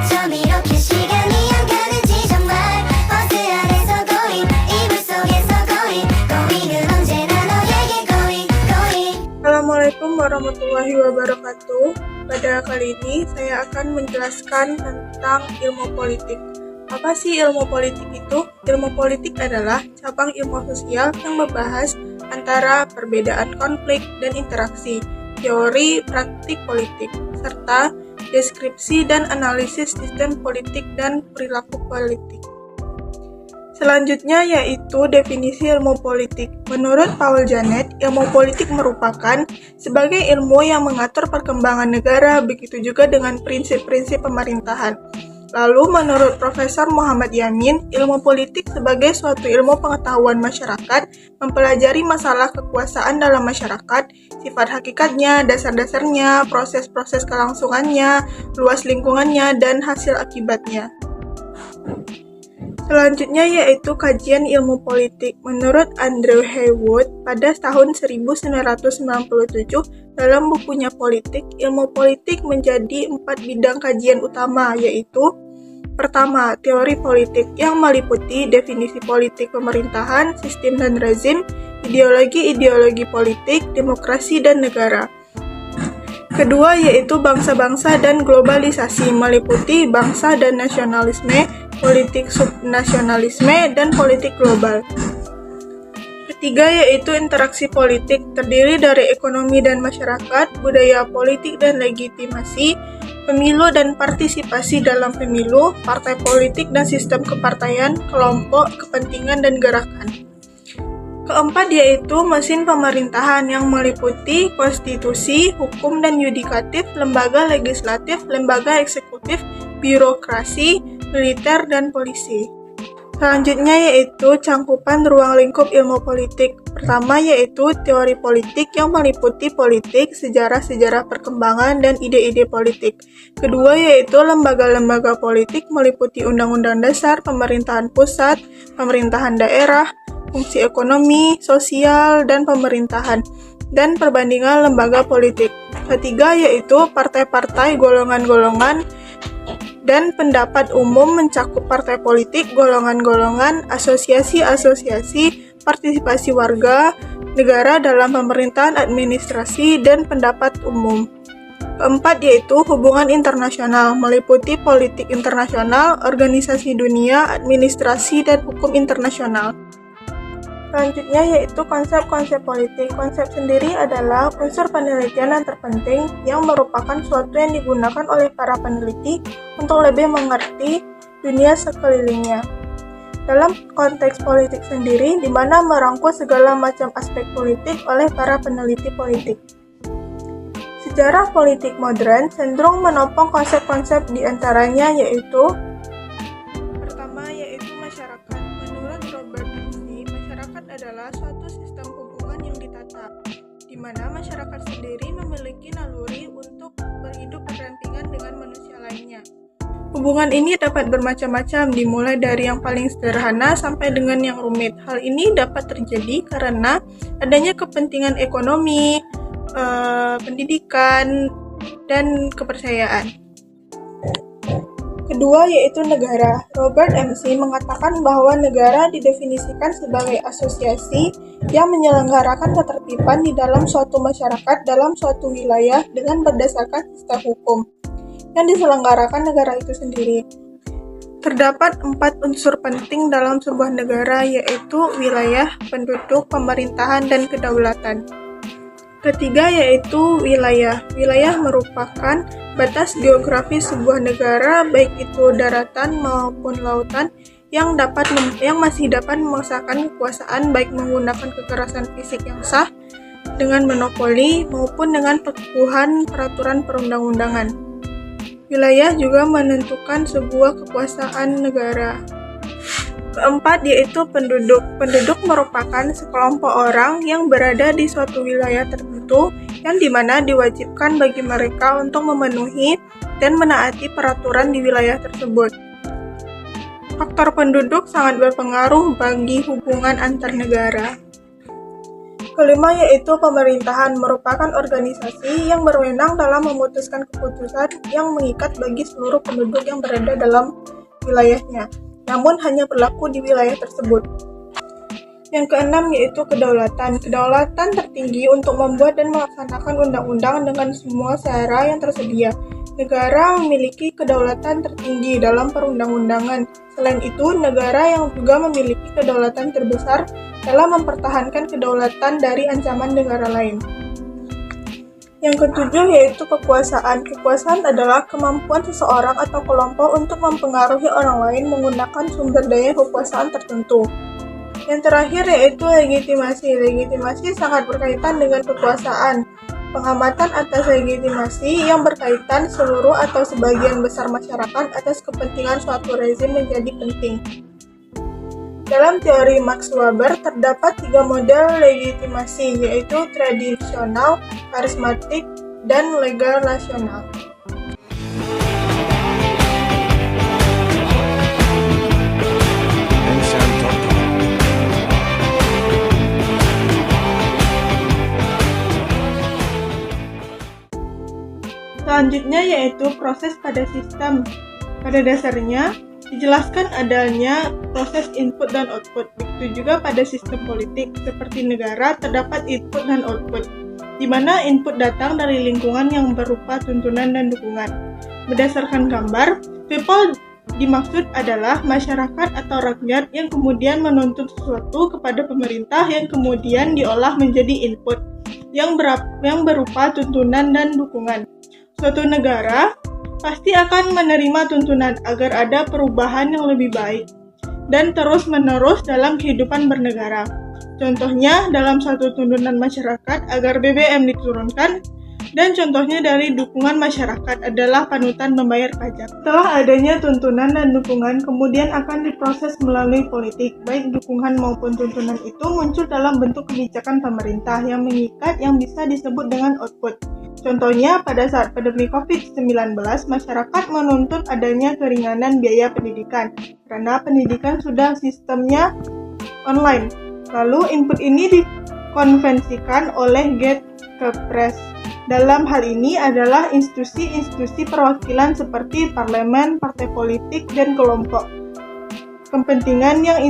이렇게 시간이 안 가는지 정말 버스 안에서 going 이불 속에서 going은 언제나 너에게 going. Assalamualaikum warahmatullahi wabarakatuh. Pada kali ini saya akan menjelaskan tentang ilmu politik. Apa sih ilmu politik itu? Ilmu politik adalah cabang ilmu sosial yang membahas antara perbedaan konflik dan interaksi, teori praktik politik, serta deskripsi dan analisis sistem politik dan perilaku politik. Selanjutnya yaitu definisi ilmu politik. Menurut Paul Janet, ilmu politik merupakan sebagai ilmu yang mengatur perkembangan negara, begitu juga dengan prinsip-prinsip pemerintahan. Lalu menurut Profesor Muhammad Yamin, ilmu politik sebagai suatu ilmu pengetahuan masyarakat, mempelajari masalah kekuasaan dalam masyarakat, sifat hakikatnya, dasar-dasarnya, proses-proses kelangsungannya, luas lingkungannya, dan hasil akibatnya. Selanjutnya yaitu kajian ilmu politik. Menurut Andrew Haywood, pada tahun 1997, dalam bukunya Politik, ilmu politik menjadi 4 bidang kajian utama, yaitu pertama, teori politik yang meliputi definisi politik pemerintahan, sistem dan rezim, ideologi politik, demokrasi dan negara. Kedua yaitu bangsa-bangsa dan globalisasi, meliputi bangsa dan nasionalisme, politik subnasionalisme, dan politik global. Ketiga yaitu interaksi politik, terdiri dari ekonomi dan masyarakat, budaya politik dan legitimasi, pemilu dan partisipasi dalam pemilu, partai politik dan sistem kepartaian, kelompok, kepentingan, dan gerakan. Keempat yaitu mesin pemerintahan yang meliputi konstitusi, hukum dan yudikatif, lembaga legislatif, lembaga eksekutif, birokrasi, militer, dan polisi. Selanjutnya yaitu cangkupan ruang lingkup ilmu politik. Pertama yaitu teori politik yang meliputi politik, sejarah-sejarah perkembangan, dan ide-ide politik. Kedua yaitu lembaga-lembaga politik meliputi undang-undang dasar, pemerintahan pusat, pemerintahan daerah, fungsi ekonomi, sosial, dan pemerintahan, dan perbandingan lembaga politik. Ketiga yaitu partai-partai, golongan-golongan, dan pendapat umum mencakup partai politik, golongan-golongan, asosiasi-asosiasi, partisipasi warga, negara dalam pemerintahan, administrasi, dan pendapat umum. Keempat yaitu hubungan internasional, meliputi politik internasional, organisasi dunia, administrasi, dan hukum internasional. Selanjutnya yaitu konsep-konsep politik. Konsep sendiri adalah unsur penelitian yang terpenting yang merupakan suatu yang digunakan oleh para peneliti untuk lebih mengerti dunia sekelilingnya. Dalam konteks politik sendiri, di mana merangkul segala macam aspek politik oleh para peneliti politik. Sejarah politik modern cenderung menopang konsep-konsep di antaranya yaitu pertama yaitu masyarakat. Menurut Robert Dicey, masyarakat adalah suatu sistem hubungan yang ditata, di mana masyarakat sendiri memiliki naluri untuk berhidup berdampingan dengan manusia lainnya. Hubungan ini dapat bermacam-macam, dimulai dari yang paling sederhana sampai dengan yang rumit. Hal ini dapat terjadi karena adanya kepentingan ekonomi, pendidikan, dan kepercayaan. Kedua yaitu negara. Robert MC mengatakan bahwa negara didefinisikan sebagai asosiasi yang menyelenggarakan ketertiban di dalam suatu masyarakat dalam suatu wilayah dengan berdasarkan sistem hukum yang diselenggarakan negara itu sendiri. Terdapat 4 unsur penting dalam sebuah negara yaitu wilayah, penduduk, pemerintahan, dan kedaulatan. Ketiga yaitu wilayah. Wilayah merupakan batas geografis sebuah negara, baik itu daratan maupun lautan, yang masih dapat memaksakan kekuasaan baik menggunakan kekerasan fisik yang sah, dengan monopoli, maupun dengan keteguhan peraturan perundang-undangan. Wilayah juga menentukan sebuah kekuasaan negara. Keempat yaitu penduduk. Penduduk merupakan sekelompok orang yang berada di suatu wilayah tertentu yang dimana diwajibkan bagi mereka untuk memenuhi dan menaati peraturan di wilayah tersebut. Faktor penduduk sangat berpengaruh bagi hubungan antar negara. Kelima yaitu pemerintahan, merupakan organisasi yang berwenang dalam memutuskan keputusan yang mengikat bagi seluruh penduduk yang berada dalam wilayahnya, namun hanya berlaku di wilayah tersebut. Yang keenam yaitu kedaulatan. Kedaulatan tertinggi untuk membuat dan melaksanakan undang-undang dengan semua cara yang tersedia. Negara memiliki kedaulatan tertinggi dalam perundang-undangan. Selain itu, negara yang juga memiliki kedaulatan terbesar dalam mempertahankan kedaulatan dari ancaman negara lain. Yang ketujuh yaitu kekuasaan. Kekuasaan adalah kemampuan seseorang atau kelompok untuk mempengaruhi orang lain menggunakan sumber daya kekuasaan tertentu. Yang terakhir yaitu legitimasi. Legitimasi sangat berkaitan dengan kekuasaan. Pengamatan atas legitimasi yang berkaitan seluruh atau sebagian besar masyarakat atas kepentingan suatu rezim menjadi penting. Dalam teori Max Weber terdapat 3 model legitimasi, yaitu tradisional, karismatik, dan legal rasional. Selanjutnya yaitu proses pada sistem. Pada dasarnya, dijelaskan adanya proses input dan output. Begitu juga pada sistem politik, seperti negara terdapat input dan output, di mana input datang dari lingkungan yang berupa tuntunan dan dukungan. Berdasarkan gambar, people dimaksud adalah masyarakat atau rakyat yang kemudian menuntut sesuatu kepada pemerintah yang kemudian diolah menjadi input yang berupa tuntunan dan dukungan. Suatu negara pasti akan menerima tuntunan agar ada perubahan yang lebih baik dan terus-menerus dalam kehidupan bernegara. Contohnya dalam suatu tuntunan masyarakat agar BBM diturunkan, dan contohnya dari dukungan masyarakat adalah panutan membayar pajak. Setelah adanya tuntunan dan dukungan kemudian akan diproses melalui politik, baik dukungan maupun tuntunan itu muncul dalam bentuk kebijakan pemerintah yang mengikat yang bisa disebut dengan output. Contohnya, pada saat pandemi COVID-19, masyarakat menuntut adanya keringanan biaya pendidikan, karena pendidikan sudah sistemnya online. Lalu, input ini dikonvensikan oleh Kepres. Dalam hal ini adalah institusi-institusi perwakilan seperti parlemen, partai politik, dan kelompok kepentingan yang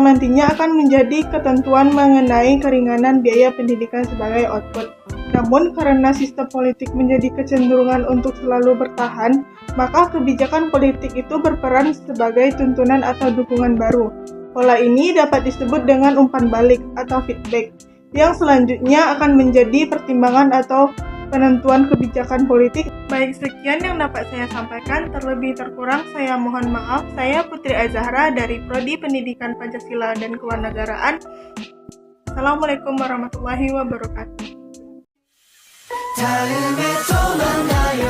nantinya akan menjadi ketentuan mengenai keringanan biaya pendidikan sebagai output. Namun, karena sistem politik menjadi kecenderungan untuk selalu bertahan, maka kebijakan politik itu berperan sebagai tuntunan atau dukungan baru. Pola ini dapat disebut dengan umpan balik atau feedback, yang selanjutnya akan menjadi pertimbangan atau penentuan kebijakan politik. Baik, sekian yang dapat saya sampaikan. Terlebih terkurang saya mohon maaf. Saya Putri Azahra dari Prodi Pendidikan Pancasila dan Kewarganegaraan. Assalamualaikum warahmatullahi wabarakatuh. 다음에 또 만나요.